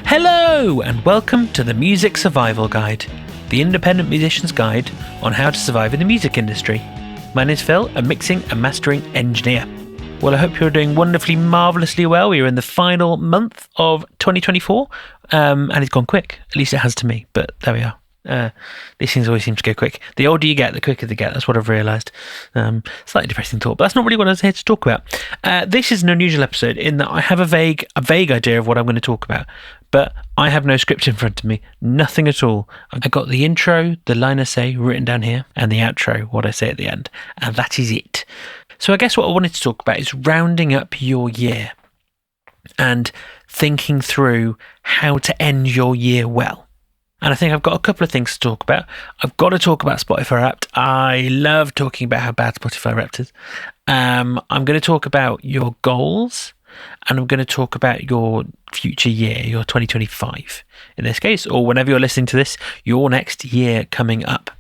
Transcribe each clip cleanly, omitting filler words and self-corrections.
Hello and welcome to the Music Survival Guide, the independent musician's guide on how to survive in the music industry. My name's Phil, a mixing and mastering engineer. Well, I hope you're doing wonderfully, marvellously well. We're in the final month of 2024, and it's gone quick. At least it has to me, but there we are. These things always seem to go quick. The older you get, the quicker they get. That's what I've realised. Slightly depressing thought, but that's not really what I was here to talk about. This is an unusual episode in that I have a vague idea of what I'm going to talk about, but I have no script in front of me. Nothing at all. I got the intro, the line I say written down here, and the outro, what I say at the end, and that is it. So I guess what I wanted to talk about is rounding up your year and thinking through how to end your year well. And I think I've got a couple of things to talk about. I've got to talk about Spotify Wrapped. I love talking about how bad Spotify Wrapped is. I'm going to talk about your goals, and I'm going to talk about your future year, your 2025 in this case, or whenever you're listening to this, your next year coming up.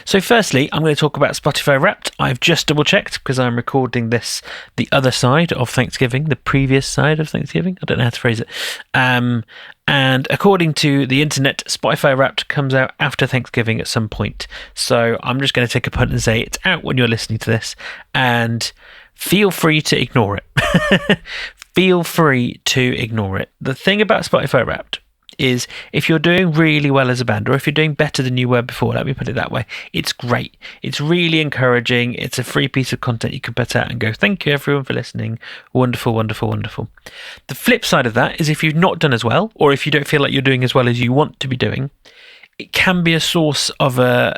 So firstly, I'm going to talk about Spotify Wrapped. I've just double checked because I'm recording this the other side of Thanksgiving, the previous side of Thanksgiving. I don't know how to phrase it. And according to the internet, Spotify Wrapped comes out after Thanksgiving at some point. So I'm just going to take a punt and say it's out when you're listening to this, and feel free to ignore it. Feel free to ignore it. The thing about Spotify Wrapped is if you're doing really well as a band, or if you're doing better than you were before, let me put it that way, it's great. It's really encouraging. It's a free piece of content you can put out and go, thank you everyone for listening. Wonderful, wonderful, wonderful. The flip side of that is if you've not done as well, or if you don't feel like you're doing as well as you want to be doing, it can be a source of a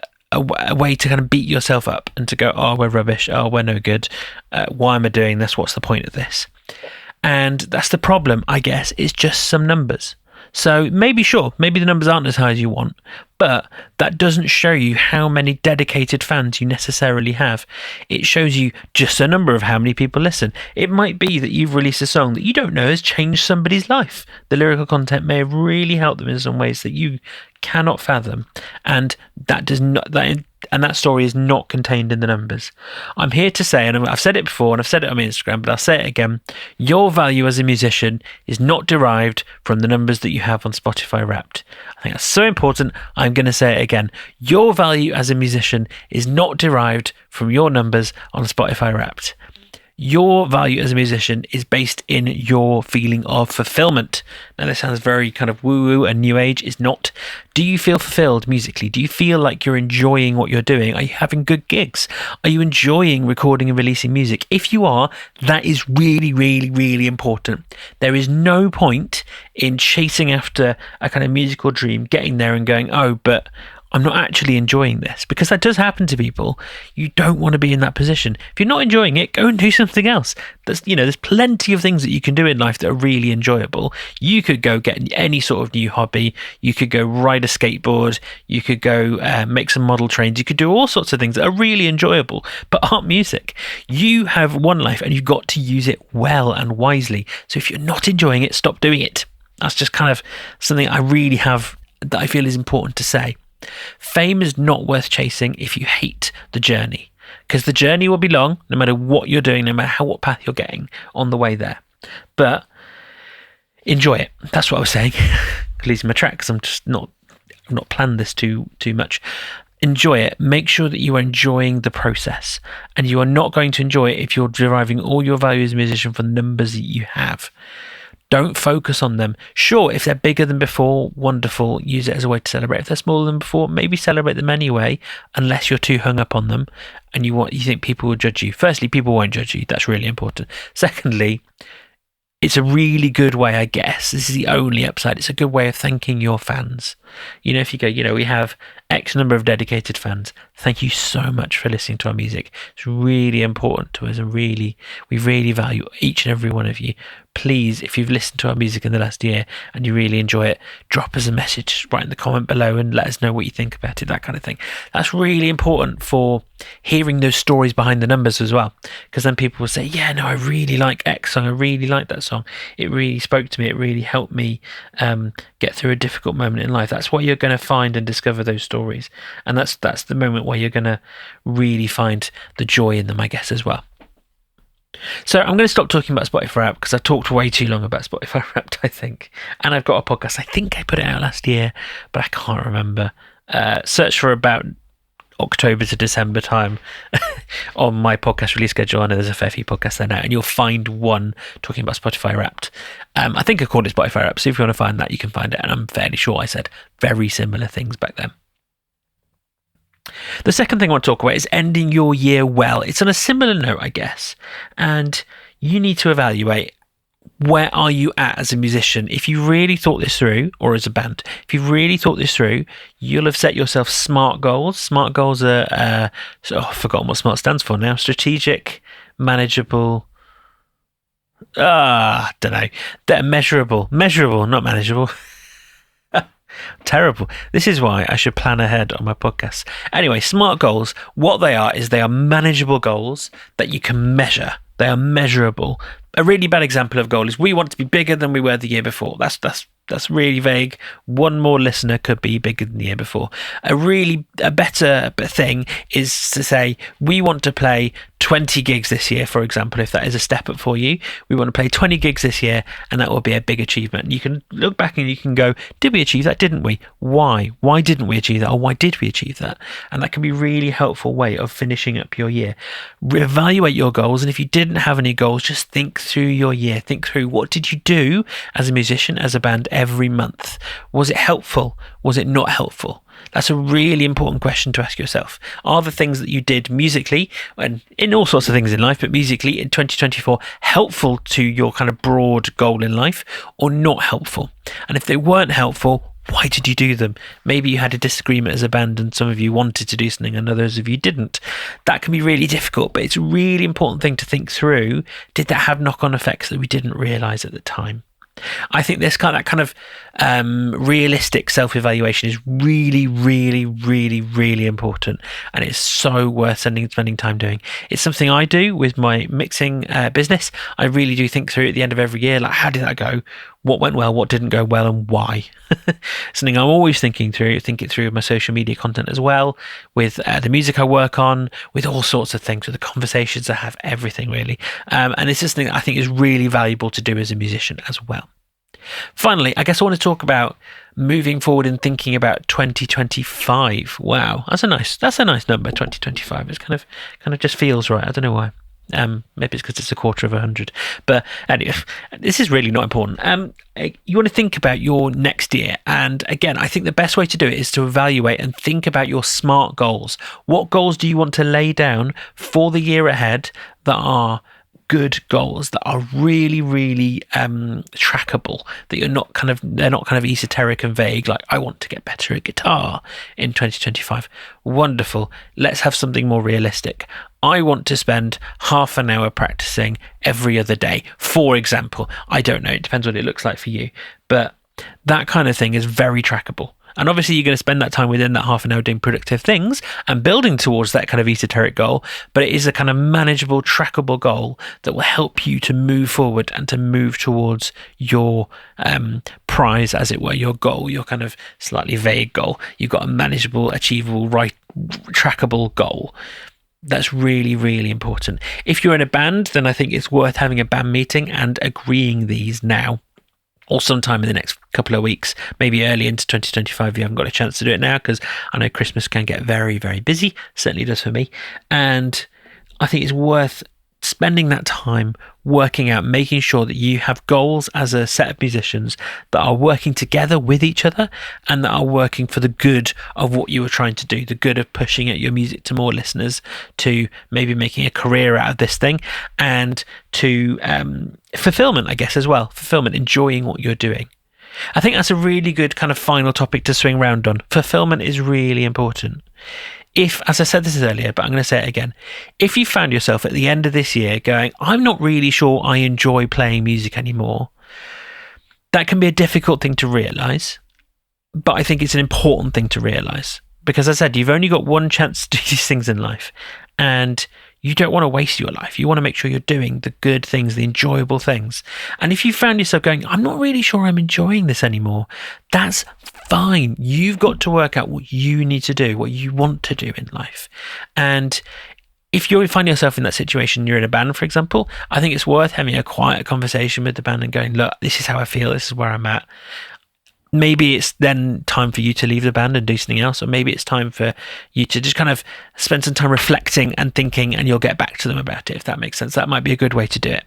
way to kind of beat yourself up and to go, oh, we're rubbish. Oh, we're no good. Why am I doing this? What's the point of this? And that's the problem, I guess, is just some numbers. So maybe the numbers aren't as high as you want, but that doesn't show you how many dedicated fans you necessarily have. It shows you just a number of how many people listen. It might be that you've released a song that you don't know has changed somebody's life. The lyrical content may have really helped them in some ways that you cannot fathom, and that story is not contained in the numbers. I'm here to say, and I've said it before and I've said it on my Instagram, but I'll say it again, your value as a musician is not derived from the numbers that you have on Spotify Wrapped. I think that's so important. I'm going to say it again. Your value as a musician is not derived from your numbers on Spotify Wrapped. Your value as a musician is based in your feeling of fulfillment. Now, this sounds very kind of woo-woo and new age. It's not. Do you feel fulfilled musically? Do you feel like you're enjoying what you're doing? Are you having good gigs? Are you enjoying recording and releasing music? If you are, that is really, really, really important. There is no point in chasing after a kind of musical dream, getting there and going, oh, but I'm not actually enjoying this, because that does happen to people. You don't want to be in that position. If you're not enjoying it, go and do something else. There's plenty of things that you can do in life that are really enjoyable. You could go get any sort of new hobby. You could go ride a skateboard. You could go make some model trains. You could do all sorts of things that are really enjoyable, but aren't music. You have one life and you've got to use it well and wisely. So if you're not enjoying it, stop doing it. That's just kind of something that I feel is important to say. Fame is not worth chasing if you hate the journey, because the journey will be long no matter what you're doing, no matter what path you're getting on the way there. But enjoy it. That's what I was saying. Losing my track because I've not planned this too much. Enjoy it. Make sure that you are enjoying the process, and you are not going to enjoy it if you're deriving all your value as a musician from the numbers that you have. Don't focus on them. Sure, if they're bigger than before, wonderful. Use it as a way to celebrate. If they're smaller than before, maybe celebrate them anyway, unless you're too hung up on them and you think people will judge you. Firstly, people won't judge you. That's really important. Secondly, it's a really good way, I guess. This is the only upside. It's a good way of thanking your fans. If you go, we have X number of dedicated fans. Thank you so much for listening to our music. It's really important to us, and we really value each and every one of you. Please, if you've listened to our music in the last year and you really enjoy it, drop us a message, write in the comment below and let us know what you think about it, that kind of thing. That's really important for hearing those stories behind the numbers as well, because then people will say, yeah, no, I really like X song. I really like that song. It really spoke to me. It really helped me get through a difficult moment in life. That's what you're going to find and discover those stories. And that's the moment where you're going to really find the joy in them, I guess, as well. So I'm going to stop talking about Spotify Wrapped because I talked way too long about Spotify Wrapped, I think. And I've got a podcast. I think I put it out last year, but I can't remember. Search for about October to December time on my podcast release schedule. I know there's a fair few podcasts there now, and you'll find one talking about Spotify Wrapped. I think I called it Spotify Wrapped, so if you want to find that, you can find it. And I'm fairly sure I said very similar things back then. The second thing I want to talk about is ending your year well. It's on a similar note, I guess, and you need to evaluate, where are you at as a musician? If you really thought this through, or as a band, if you really thought this through, you'll have set yourself SMART goals. SMART goals are, I've forgotten what SMART stands for now. Strategic, manageable, don't know. They're measurable, not manageable. Terrible. This is why I should plan ahead on my podcast. Anyway, SMART goals, what they are is they are manageable goals that you can measure. They are measurable. A really bad example of goal is we want to be bigger than we were the year before. That's really vague. One more listener could be bigger than the year before. A better thing is to say we want to play 20 gigs this year, for example, if that is a step up for you. We want to play 20 gigs this year, and that will be a big achievement. You can look back and you can go, did we achieve that? Didn't we? Why? Why didn't we achieve that? Or why did we achieve that? And that can be a really helpful way of finishing up your year. Reevaluate your goals, and if you didn't have any goals, just think through your year. Think through, what did you do as a musician, as a band, every month? Was it helpful? Was it not helpful? That's a really important question to ask yourself. Are the things that you did musically, and in all sorts of things in life, but musically in 2024, helpful to your kind of broad goal in life, or not helpful? And if they weren't helpful, why did you do them? Maybe you had a disagreement as a band and some of you wanted to do something and others of you didn't. That can be really difficult, but it's a really important thing to think through. Did that have knock-on effects that we didn't realise at the time? I think that kind of realistic self-evaluation is really, really, really, really important, and it's so worth spending time doing. It's something I do with my mixing business. I really do think through at the end of every year, like, how did that go? What went well? What didn't go well? And why? Something I'm always thinking through with my social media content as well, with the music I work on, with all sorts of things, with the conversations I have, everything really. And it's just something that I think is really valuable to do as a musician as well. Finally, I guess I want to talk about moving forward and thinking about 2025. Wow, that's a nice number, 2025. It's kind of just feels right. I don't know why. Maybe it's because it's 1/4 but anyway, this is really not important. You want to think about your next year, and again, I think the best way to do it is to evaluate and think about your SMART goals. What goals do you want to lay down for the year ahead that are good goals, that are really, really trackable, that they're not kind of esoteric and vague, like I want to get better at guitar in 2025. Wonderful. Let's have something more realistic. I want to spend half an hour practicing every other day, for example. I don't know, it depends what it looks like for you, but that kind of thing is very trackable. And obviously you're going to spend that time within that half an hour doing productive things and building towards that kind of esoteric goal, but it is a kind of manageable, trackable goal that will help you to move forward and to move towards your prize, as it were, your goal, your kind of slightly vague goal. You've got a manageable, achievable, trackable goal. That's really, really important. If you're in a band, then I think it's worth having a band meeting and agreeing these now, or sometime in the next couple of weeks, maybe early into 2025 if you haven't got a chance to do it now, because I know Christmas can get very, very busy. Certainly does for me. And I think it's worth spending that time working out, making sure that you have goals as a set of musicians that are working together with each other and that are working for the good of what you are trying to do, the good of pushing out your music to more listeners, to maybe making a career out of this thing, and to fulfillment, I guess, as well. Fulfillment, enjoying what you're doing. I think that's a really good kind of final topic to swing round on. Fulfillment is really important. If, as I said this earlier, but I'm going to say it again, if you found yourself at the end of this year going, I'm not really sure I enjoy playing music anymore, that can be a difficult thing to realise, but I think it's an important thing to realise. Because as I said, you've only got one chance to do these things in life, and you don't want to waste your life. You want to make sure you're doing the good things, the enjoyable things. And if you found yourself going, I'm not really sure I'm enjoying this anymore, that's fine. You've got to work out what you need to do, what you want to do in life. And if you find yourself in that situation, you're in a band, for example, I think it's worth having a quiet conversation with the band and going, look, this is how I feel, this is where I'm at. Maybe it's then time for you to leave the band and do something else, or maybe it's time for you to just kind of spend some time reflecting and thinking, and you'll get back to them about it, if that makes sense. That might be a good way to do it.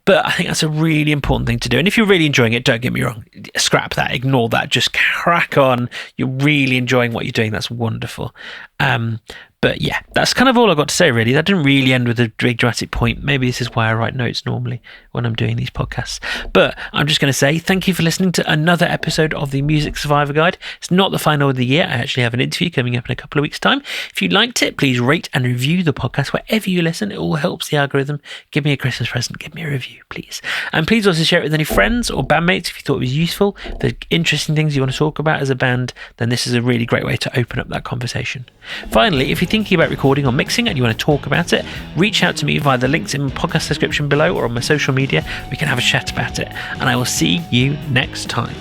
But I think that's a really important thing to do. And if you're really enjoying it, don't get me wrong, scrap that, ignore that, just crack on. You're really enjoying what you're doing. That's wonderful. But yeah, that's kind of all I got to say, really. That didn't really end with a big dramatic point. Maybe this is why I write notes normally when I'm doing these podcasts. But I'm just going to say thank you for listening to another episode of the Music Survivor Guide. It's not the final of the year. I actually have an interview coming up in a couple of weeks' time. If you liked it, please rate and review the podcast wherever you listen. It all helps the algorithm. Give me a Christmas present. Give me a review, please. And please also share it with any friends or bandmates if you thought it was useful. If there's interesting things you want to talk about as a band, then this is a really great way to open up that conversation. Finally, if you're thinking about recording or mixing and you want to talk about it, reach out to me via the links in the podcast description below or on my social media. We can have a chat about it, and I will see you next time.